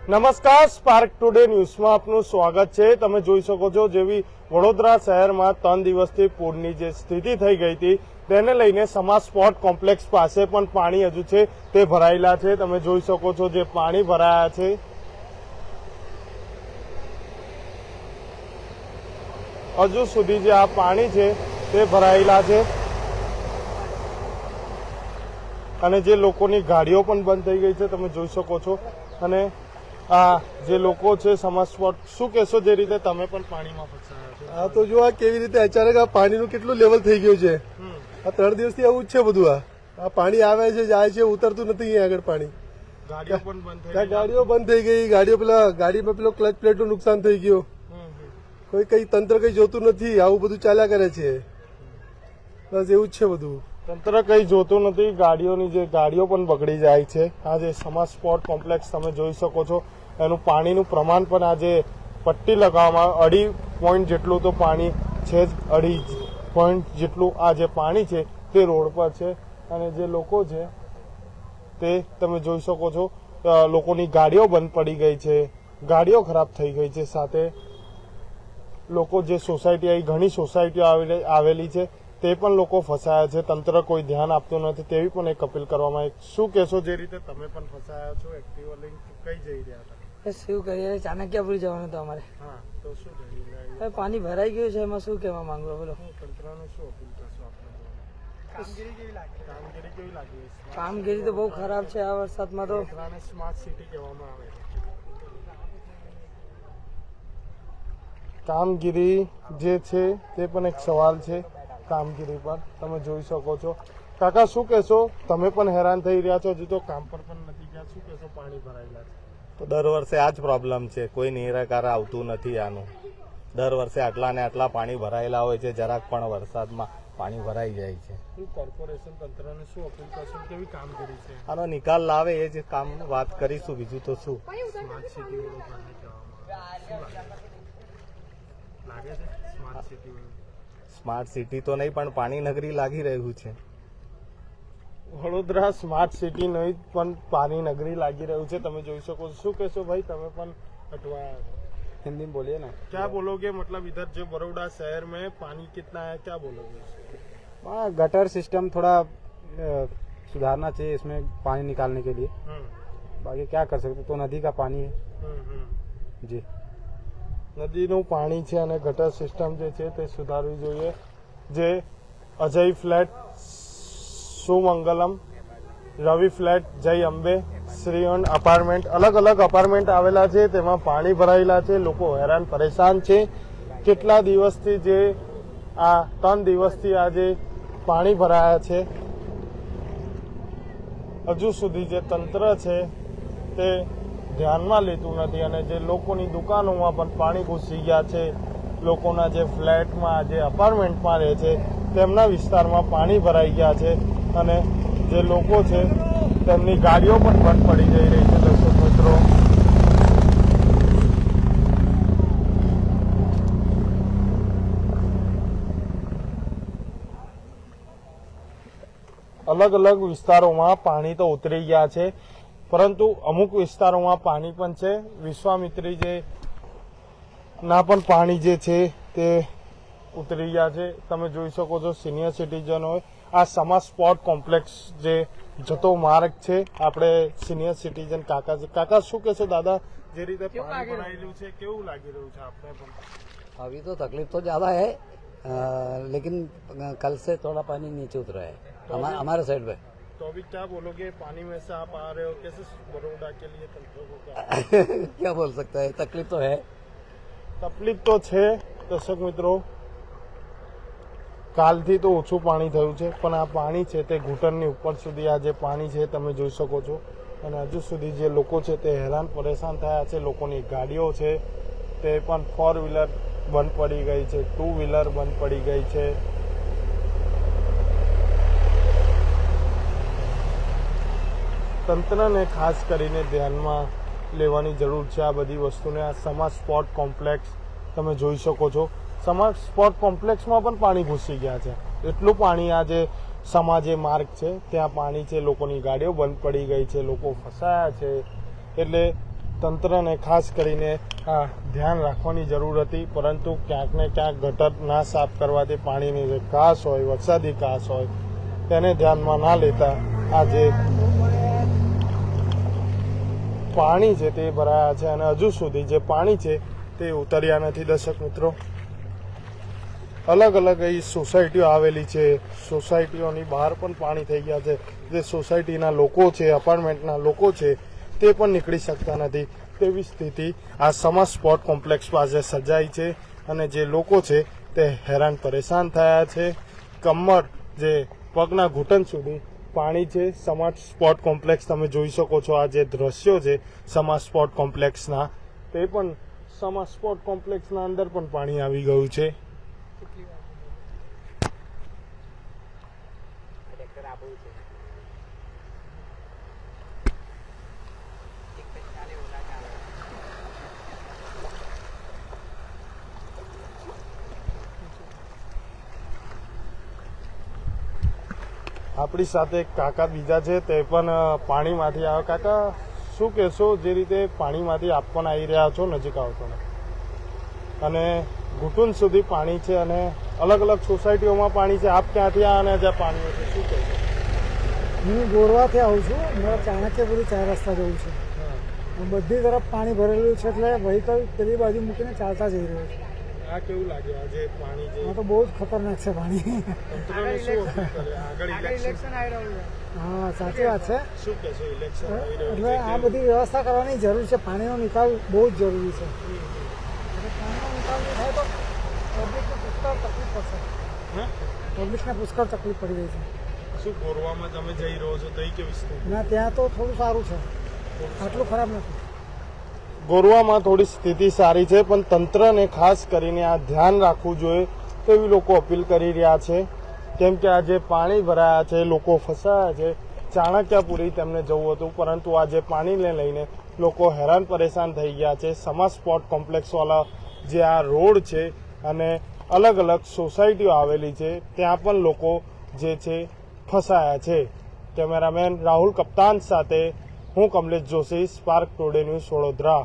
નમસ્કાર, spark today ન્યૂઝમાં આપનું સ્વાગત છે। તમે જોઈ શકો છો જેવી વડોદરા શહેરમાં 3 દિવસથી પૂરની જે સ્થિતિ થઈ ગઈ હતી તેને લઈને સમાજ સ્પોર્ટ કોમ્પ્લેક્સ પાસે પણ પાણી હજુ છે તે ભરાયેલા છે। તમે જોઈ શકો છો જે પાણી ભરાયા છે હજુ સુધી જે આ પાણી છે તે ભરાયેલા છે અને જે લોકોની ગાડીઓ પણ બંધ થઈ ગઈ છે તમે જોઈ શકો છો। અને આ જે લોકો છે સમાજ સ્પોર્ટ શું કહેશો જે રીતે તમે પણ પાણીમાં ફસાયા છો? આ તો જો આ કેવી રીતે અચાનક આ પાણીનું કેટલું લેવલ થઈ ગયું છે। આ 3 દિવસથી આવું જ છે બધું। આ પાણી આવે છે જાય છે ઉતરતું નથી અહીંયા આગળ પાણી। ગાડીઓ પણ બંધ થઈ ગાડીઓ બંધ થઈ ગઈ, ગાડીમાં પેલો ક્લચ પ્લેટનું નુકસાન થઈ ગયું। કોઈ કઈ તંત્ર કઈ જોતું નથી, આવું બધું ચાલ્યા કરે છે। બસ એવું જ છે બધું। તંત્ર કઈ જોતું નથી, ગાડીઓ પણ બગડી જાય છે। આ જે સમાજ સ્પોર્ટ કોમ્પ્લેક્સ તમે જોઈ શકો છો એનું પાણીનું પ્રમાણ પણ આજે પટ્ટી લગાવવામાં 2.5 પોઈન્ટ જેટલું તો પાણી છે જ। 2.5 પોઈન્ટ જેટલું આ જે પાણી છે તે રોડ પર છે અને જે લોકો છે તે તમે જોઈ શકો છો લોકોની ગાડીઓ બંધ પડી ગઈ છે, ગાડીઓ ખરાબ થઈ ગઈ છે। સાથે લોકો જે સોસાયટી ઘણી સોસાયટીઓ આવેલી છે તે પણ લોકો ફસાયા છે, તંત્ર કોઈ ધ્યાન આપતું નથી તેવી પણ એક અપીલ કરવામાં આવી। શું કહેશો જે રીતે તમે પણ ફસાયા છો? એક્ટિવા લઈને કઈ જઈ રહ્યા હતા? શું કરીએ, ચાણક્યપુર જવાનું હતું અમારે। હા, તો શું થયું? પાણી ભરાઈ ગયું છે, એમાં શું કહેવા માંગુ? બોલો, તંત્રને શું અપીલ કરશો આપણે? કામગીરી કેવી લાગી? કામગીરી તો બહુ ખરાબ છે આ વરસાદમાં તો। તંત્રને સ્માર્ટ સિટી કહેવામાં આવે છે। કામગીરી જે છે તે પણ એક સવાલ છે કામગીરી પર તમે જોઈ શકો છો। કાકા શું કહેશો? તમે પણ હેરાન થઈ રહ્યા છો, હજી તો કામ પર પણ નથી ગયા, શું કહેશો? પાણી ભરાયેલા છે તો દર વર્ષે આ જ પ્રોબ્લેમ છે, કોઈ નિરાકાર આવતું નથી આનું। દર વર્ષે આટલા ને આટલા પાણી ભરાયેલા હોય છે, જરાક પણ વરસાદમાં પાણી ભરાઈ જાય છે। શું કોર્પોરેશન તંત્રને શું અપીલ કરશો? કેવી કામગીરી છે? આનો નિકાલ લાવે એ જ કામ વાત કરીશું, બીજું તો શું। સ્માર્ટ સિટી વડોદરાને કહેવામાં લાગે છે સ્માર્ટ સિટી સ્માર્ટ સિટી તો નહીં પણ પાણી નગરી લાગી રહ્યું છે। વડોદરા સ્માર્ટ સિટી નહીં પણ પાણી નગરી લાગી રહ્યું છે તમે જોઈ શકો છો। શું કહેશો ભાઈ, તમે પણ અટવાયા છો? हिंदी में बोलिए ना। क्या बोलोगे? मतलब इधर जो बड़ौदा शहर में पानी कितना है, क्या बोलोगे? हाँ, गटर सिस्टम थोड़ा सुधारना चाहिए इसमें पानी निकालने के लिए। बाकी क्या कर सकते, तो नदी का पानी है जी। નદીનું પાણી છે અને ગટર સિસ્ટમ જે છે તે સુધારવી જોઈએ। જે અજય ફ્લેટ, સુમંગલમ, રવિ ફ્લેટ, જય અંબે, શ્રીયન અપાર્ટમેન્ટ, અલગ અલગ અપાર્ટમેન્ટ આવેલા છે, તેમાં પાણી ભરાયેલા છે, લોકો હેરાન પરેશાન છે। કેટલા દિવસથી જે આ 3 દિવસથી આજે પાણી ભરાયા છે, હજુ સુધી જે તંત્ર છે તે ધ્યાનમાં લેતું નથી અને જે લોકોની દુકાનોમાં પણ પાણી ઘૂસી ગયા છે, લોકોના જે ફ્લેટમાં જે અપાર્ટમેન્ટમાં રહે છે તેમના વિસ્તારમાં પાણી ભરાઈ ગયા છે અને જે લોકો છે તેમની ગાડીઓ પણ બંધ પડી જઈ રહી છે। દર્શક મિત્રો, અલગ અલગ વિસ્તારોમાં પાણી તો ઉતરી ગયા છે પરંતુ અમુક વિસ્તારોમાં પાણી પણ છે। વિશ્વામિત્રી જે ના પણ પાણી જે છે તે ઉતરી ગયા છે। તમે જોઈ શકો છો સિનિયર સિટીઝનો આ સમાજ સ્પોર્ટ કોમ્પ્લેક્સ જે જતો માર્ગ છે, આપણે સિનિયર સિટીઝન કાકા છે। કાકા શું કહેશો? દાદા, જે રીતે પાણી ભરાયેલું છે કેવું લાગી રહ્યું છે આપને પણ? अभी तो तकलीफ तो ज्यादा है, लेकिन कल से थोड़ा पानी नीचे उतरा है हमारे साइड पे। तो अभी क्या बोलोगे? पानी में से आप आ रहे हो, कैसे बड़ौदा के लिए तंत्र को क्या बोल सकता है, तकलीफ तो है। તકલીફ તો છે દર્શક મિત્રો। કાલથી તો ઓછું પાણી થયું છે પણ આ પાણી છે તે ઘૂંટણની ઉપર સુધી આ જે પાણી છે તમે જોઈ શકો છો અને હજુ સુધી જે લોકો છે તે હેરાન પરેશાન થયા છે। લોકોની ગાડીઓ છે તે પણ 4 વ્હીલર બંધ પડી ગઈ છે, 2 વ્હીલર બંધ પડી ગઈ છે। તંત્રને ખાસ કરીને ધ્યાનમાં લેવાની જરૂર છે આ બધી વસ્તુને। આ સમાજ સ્પોર્ટ કોમ્પ્લેક્સ તમે જોઈ શકો છો, સમાજ સ્પોર્ટ કોમ્પ્લેક્સમાં પણ પાણી ઘૂસી ગયા છે। એટલું પાણી આ જે સમાજે માર્ગ છે ત્યાં પાણી છે, લોકોની ગાડીઓ બંધ પડી ગઈ છે, લોકો ફસાયા છે। એટલે તંત્રને ખાસ કરીને આ ધ્યાન રાખવાની જરૂર હતી, પરંતુ ક્યાંક ને ક્યાંક ગટર ના સાફ કરવાથી પાણીની જે કાસ હોય, વરસાદી કાસ હોય, તેને ધ્યાનમાં ના લેતા આ જે પાણી છે તે ભરાયા છે અને હજુ સુધી જે પાણી છે તે ઉતર્યા નથી. દર્શક મિત્રો, અલગ અલગ અહીં સોસાયટીઓ આવેલી છે, સોસાયટીઓની બહાર પણ પાણી થઈ ગયા છે. જે સોસાયટીના લોકો છે, અપાર્ટમેન્ટના લોકો છે, તે પણ નીકળી શકતા નથી. તેવી સ્થિતિ આ સમા સ્પોર્ટ કોમ્પ્લેક્સ પાસે સર્જાઈ છે અને જે લોકો છે તે હેરાન પરેશાન થયા છે. કમર જે પગના ઘૂંટણ સુધી પાણી છે. સમા સ્પોર્ટ કોમ્પ્લેક્સ તમે જોઈ શકો છો. આ જે દ્રશ્યો છે સમા સ્પોર્ટ કોમ્પ્લેક્સના, તે પણ સમા સ્પોર્ટ કોમ્પ્લેક્સના અંદર પણ પાણી આવી ગયું છે. આપણી સાથે એક કાકા બીજા છે, તે પણ પાણીમાંથી આવે. કાકા, શું કહેશો? જે રીતે પાણીમાંથી આપ પણ આવી રહ્યા છો, નજીક આવતો ને, અને ઘૂંટણ સુધી પાણી છે અને અલગ અલગ સોસાયટીઓમાં પાણી છે. આપ ક્યાંથી આ અને જ્યાં પાણી છે, શું કહેશો? હું ગોરવાથી આવું છું. મારા ચાણક્યપુરી 4 રસ્તા જવું છે. બધી તરફ પાણી ભરેલું છે, એટલે વ્હીકલ પેલી બાજુ મૂકીને ચાલતા જઈ રહ્યો છે. આ કેવું લાગે? આજે પાણી જે આ તો બહુ જ ખતરનાક છે પાણી. તંત્રને શું અપીલ કરે? આગળ ઇલેક્શન હા, સાચી વાત છે. શું કહેશો? ઇલેક્શન આવી રહ્યું એટલે છે, આ બધી વ્યવસ્થા કરવાની જરૂર છે. પાણીનો નિકાલ બહુ જ જરૂરી છે. એટલે પાણીનો નિકાલ નહીં થાય તો પબ્લિકને પુષ્કળ તકલીફ પડશે. હે? પબ્લિકને પુષ્કળ તકલીફ પડી રહી છે. શું ગોરવામાં તમે જઈ રહ્યો છો, તો એ કેવી સ્થિતિ? ના, ત્યાં તો થોડું સારું છે, આટલું ખરાબ નથી. ગોરવામાં થોડી સ્થિતિ સારી છે, પણ તંત્રને ખાસ કરીને આ ધ્યાન રાખવું જોઈએ તેવી લોકો અપીલ કરી રહ્યા છે. કેમ કે આ જે પાણી ભરાયા છે, લોકો ફસાયા છે. ચાણક્યપુરી તેમને જવું હતું, પરંતુ આ જે પાણીને લઈને લોકો હેરાન પરેશાન થઈ ગયા છે. સમા સ્પોર્ટ કોમ્પ્લેક્સવાળા જે આ રોડ છે અને અલગ અલગ સોસાયટીઓ આવેલી છે, ત્યાં પણ લોકો જે છે ફસાયા છે. કેમેરામેન રાહુલ કપ્તાન સાથે હું Kamlesh Joshi, spark today news, Vadodara.